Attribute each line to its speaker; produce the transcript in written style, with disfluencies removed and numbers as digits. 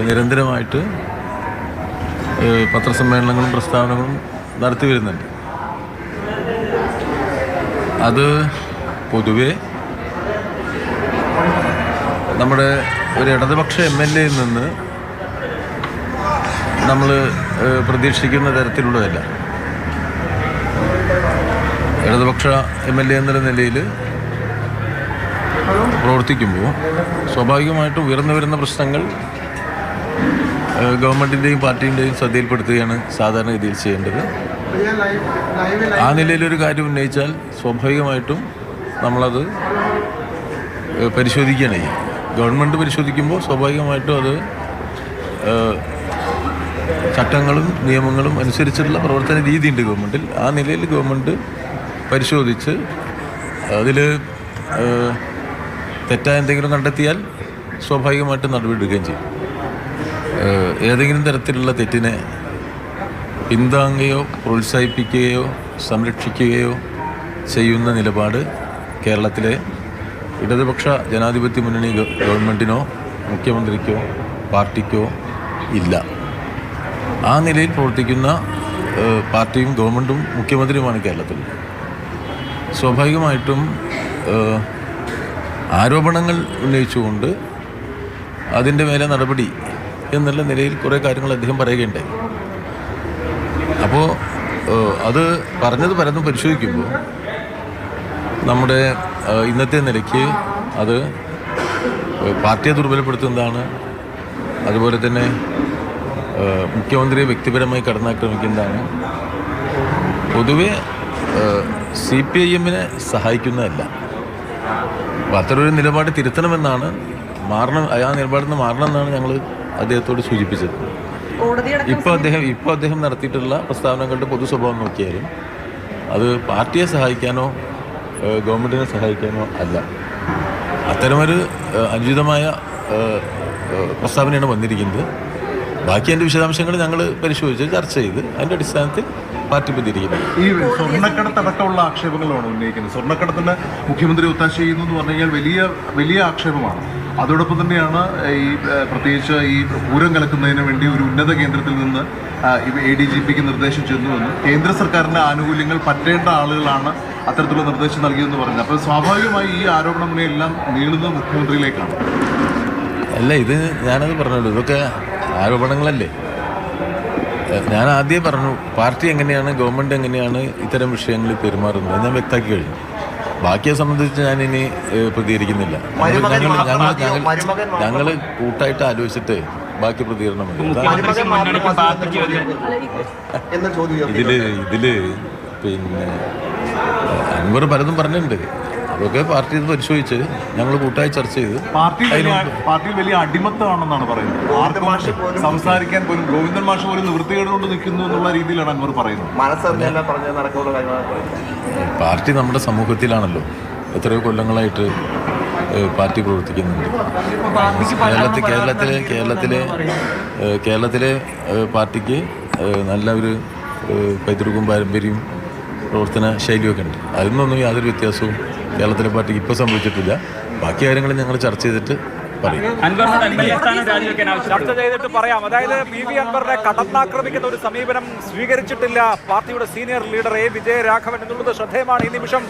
Speaker 1: നിരന്തരമായിട്ട് പത്രസമ്മേളനങ്ങളും പ്രസ്താവനകളും നടത്തി വരുന്നുണ്ട്. അത് പൊതുവെ നമ്മുടെ ഒരു ഇടതുപക്ഷ MLA യിൽ നിന്ന് നമ്മൾ പ്രതീക്ഷിക്കുന്ന തരത്തിലുള്ളതല്ല. ഇടതുപക്ഷ MLA എന്നുള്ള നിലയിൽ പ്രവർത്തിക്കുമ്പോൾ സ്വാഭാവികമായിട്ടും ഉയർന്നു വരുന്ന പ്രശ്നങ്ങൾ ഗവൺമെൻറ്റിൻ്റെയും പാർട്ടിൻ്റെയും ശ്രദ്ധയിൽപ്പെടുത്തുകയാണ് സാധാരണഗതിയിൽ ചെയ്യേണ്ടത്. ആ നിലയിലൊരു കാര്യം ഉന്നയിച്ചാൽ സ്വാഭാവികമായിട്ടും നമ്മളത് പരിശോധിക്കുകയാണ് ചെയ്യുക. ഗവൺമെൻറ് പരിശോധിക്കുമ്പോൾ സ്വാഭാവികമായിട്ടും അത് ചട്ടങ്ങളും നിയമങ്ങളും അനുസരിച്ചുള്ള പ്രവർത്തന രീതിയുണ്ട് ഗവൺമെൻറ്റിൽ. ആ നിലയിൽ ഗവൺമെൻറ് പരിശോധിച്ച് അതിൽ തെറ്റായ എന്തെങ്കിലും കണ്ടെത്തിയാൽ സ്വാഭാവികമായിട്ടും നടപടിയെടുക്കുകയും ചെയ്യും. ഏതെങ്കിലും തരത്തിലുള്ള തെറ്റിനെ പിന്താങ്ങുകയോ പ്രോത്സാഹിപ്പിക്കുകയോ സംരക്ഷിക്കുകയോ ചെയ്യുന്ന നിലപാട് കേരളത്തിലെ ഇടതുപക്ഷ ജനാധിപത്യ മുന്നണി ഗവൺമെൻറ്റിനോ മുഖ്യമന്ത്രിക്കോ പാർട്ടിക്കോ ഇല്ല. ആ നിലയിൽ പ്രവർത്തിക്കുന്ന പാർട്ടിയും ഗവൺമെൻറ്റും മുഖ്യമന്ത്രിയുമാണ് കേരളത്തിൽ. സ്വാഭാവികമായിട്ടും ആരോപണങ്ങൾ ഉന്നയിച്ചുകൊണ്ട് അതിൻ്റെ മേലെ നടപടി എന്നുള്ള നിലയിൽ കുറേ കാര്യങ്ങൾ അദ്ദേഹം പറയുകയുണ്ടായി. അപ്പോൾ അത് പറഞ്ഞത് പലതും പരിശോധിക്കുമ്പോൾ നമ്മുടെ ഇന്നത്തെ നിലയ്ക്ക് അത് പാർട്ടിയെ ദുർബലപ്പെടുത്തുന്നതാണ്. അതുപോലെ തന്നെ മുഖ്യമന്ത്രിയെ വ്യക്തിപരമായി കടന്നാക്രമിക്കുന്നതാണ്. പൊതുവെ CPIM-നെ സഹായിക്കുന്നതല്ല. അപ്പോൾ അത്തരൊരു നിലപാട് തിരുത്തണമെന്നാണ്, ആ നിലപാടിൽ നിന്ന് മാറണമെന്നാണ് ഞങ്ങൾ അദ്ദേഹത്തോട് സൂചിപ്പിച്ചത്. ഇപ്പോൾ അദ്ദേഹം നടത്തിയിട്ടുള്ള പ്രസ്താവനകളുടെ പൊതു സ്വഭാവം നോക്കിയാലും അത് പാർട്ടിയെ സഹായിക്കാനോ ഗവൺമെൻറ്റിനെ സഹായിക്കാനോ അല്ല. അത്തരമൊരു അനുചിതമായ പ്രസ്താവനയാണ് വന്നിരിക്കുന്നത്. ബാക്കി അതിൻ്റെ വിശദാംശങ്ങൾ ഞങ്ങൾ പരിശോധിച്ച് ചർച്ച ചെയ്ത് അതിൻ്റെ അടിസ്ഥാനത്തിൽ പാർട്ടി പ്രതികരിക്കുന്നത്.
Speaker 2: ഈ സ്വർണ്ണക്കടത്തടക്കമുള്ള ആക്ഷേപങ്ങളാണ് ഉന്നയിക്കുന്നത്. സ്വർണ്ണക്കടത്തിന് മുഖ്യമന്ത്രി ഒത്താശ ചെയ്യുന്നു എന്ന് പറഞ്ഞു കഴിഞ്ഞാൽ വലിയ ആക്ഷേപമാണ്. അതോടൊപ്പം തന്നെയാണ് ഈ പ്രത്യേകിച്ച് ഈ പൂരം കലക്കുന്നതിന് വേണ്ടി ഒരു ഉന്നത കേന്ദ്രത്തിൽ നിന്ന് ADGPക്ക് നിർദ്ദേശം ചെന്നുവെന്നും കേന്ദ്ര സർക്കാരിൻ്റെ ആനുകൂല്യങ്ങൾ പറ്റേണ്ട ആളുകളാണ് അത്തരത്തിലുള്ള നിർദ്ദേശം നൽകിയെന്ന് പറഞ്ഞത്. അപ്പോൾ സ്വാഭാവികമായി ഈ ആരോപണങ്ങളെല്ലാം നീളുന്നത് മുഖ്യമന്ത്രിയിലേക്കാണ്.
Speaker 1: അല്ല, ഇത് ഞാനത് പറഞ്ഞല്ലോ, ഇതൊക്കെ ആരോപണങ്ങളല്ലേ. ഞാൻ ആദ്യം പറഞ്ഞു പാർട്ടി എങ്ങനെയാണ് ഗവൺമെൻറ് എങ്ങനെയാണ് ഇത്തരം വിഷയങ്ങളിൽ പെരുമാറുന്നത് ഞാൻ വ്യക്തമാക്കി കഴിഞ്ഞു. ബാക്കിയെ സംബന്ധിച്ച് ഞാൻ ഇനി പ്രതികരിക്കുന്നില്ല. ഞങ്ങൾ കൂട്ടായിട്ട് ആലോചിച്ചിട്ട് ബാക്കി പ്രതികരണം ഇതില് പിന്നെ അൻവർ പലതും പറഞ്ഞിട്ടുണ്ട്. അതൊക്കെ പാർട്ടി ഇത് പരിശോധിച്ച് ഞങ്ങൾ കൂട്ടായി ചർച്ച ചെയ്ത്
Speaker 2: പാർട്ടിയിൽ വലിയ അടിമത്തമാണെന്നാണ് പറയുന്നത്. സംസാരിക്കാൻ പോലും ഗോവിന്ദൻ മാഷ് പോലും നിവൃത്തികേടുകൊണ്ട് നിൽക്കുന്നു എന്നുള്ള രീതിയിലാണ് അൻവർ പറയുന്നത്.
Speaker 1: പാർട്ടി നമ്മുടെ സമൂഹത്തിലാണല്ലോ. എത്രയോ കൊല്ലങ്ങളായിട്ട് പാർട്ടി പ്രവർത്തിക്കുന്നുണ്ട്. കേരളത്തിലെ പാർട്ടിക്ക് നല്ല ഒരു പൈതൃകവും പാരമ്പര്യവും പ്രവർത്തന ശൈലിയൊക്കെ ഉണ്ട്. അതിനൊന്നും യാതൊരു വ്യത്യാസവും കേരളത്തിലെ പാർട്ടിക്ക് ഇപ്പോൾ സംഭവിച്ചിട്ടില്ല. ബാക്കി കാര്യങ്ങൾ ഞങ്ങൾ ചർച്ച ചെയ്തിട്ട്
Speaker 3: ചർച്ച ചെയ്തിട്ട് പറയാം. അതായത് PV അൻവറിനെ കടന്നാക്രമിക്കുന്ന ഒരു സമീപനം സ്വീകരിച്ചിട്ടില്ല പാർട്ടിയുടെ സീനിയർ ലീഡർ A. വിജയരാഘവൻ എന്നുള്ളത് ശ്രദ്ധേയമാണ്. ഈ നിമിഷം